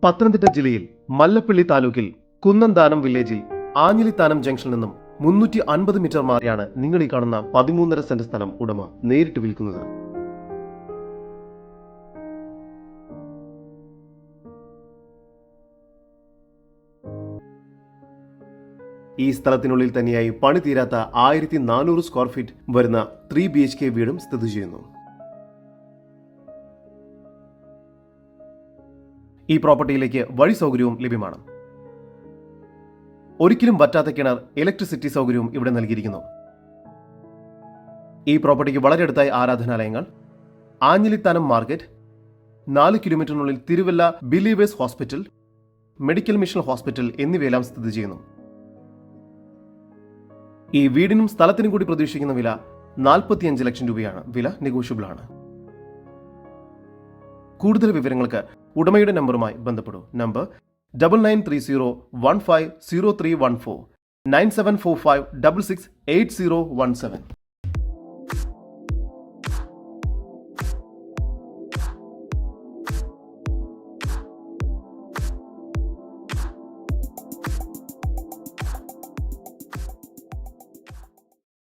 പത്തനംതിട്ട ജില്ലയിൽ മല്ലപ്പള്ളി താലൂക്കിൽ കുന്നന്താനം വില്ലേജിൽ ആഞ്ഞിലിത്താനം ജംഗ്ഷനിൽ നിന്നും 350 മീറ്റർ മാറിയാണ് നിങ്ങൾ ഈ കാണുന്ന 13.5 സെന്റ് സ്ഥലം ഉടമ നേരിട്ട് വിൽക്കുന്നത്. ഈ സ്ഥലത്തിനുള്ളിൽ തന്നെയായി പണി തീരാത്ത 1400 സ്ക്വയർ ഫീറ്റ് വരുന്ന 3 BHK വീടും സ്ഥിതി ചെയ്യുന്നു. ഈ പ്രോപ്പർട്ടിയിലേക്ക് വഴി സൗകര്യവും ലഭ്യമാണ്. ഒരിക്കലും വറ്റാത്ത കിണർ, ഇലക്ട്രിസിറ്റി സൗകര്യവും ഇവിടെ നൽകിയിരിക്കുന്നു. ഈ പ്രോപ്പർട്ടിക്ക് വളരെ അടുത്തായി ആരാധനാലയങ്ങൾ, ആഞ്ഞിലിത്താനം മാർക്കറ്റ്, 4 കിലോമീറ്ററിനുള്ളിൽ Thiruvalla believers hospital, medical mission hospital എന്നിവയെല്ലാം സ്ഥിതി ചെയ്യുന്നു. ഈ വീടിനും സ്ഥലത്തിനും കൂടി പ്രതീക്ഷിക്കുന്ന വില 45 ലക്ഷം രൂപയാണ്. വില നെഗോഷ്യബിൾ ആണ്. കൂടുതൽ വിവരങ്ങൾക്ക് ഉടമയുടെ നമ്പറുമായി ബന്ധപ്പെടൂ. നമ്പർ 9930150314 9745668017.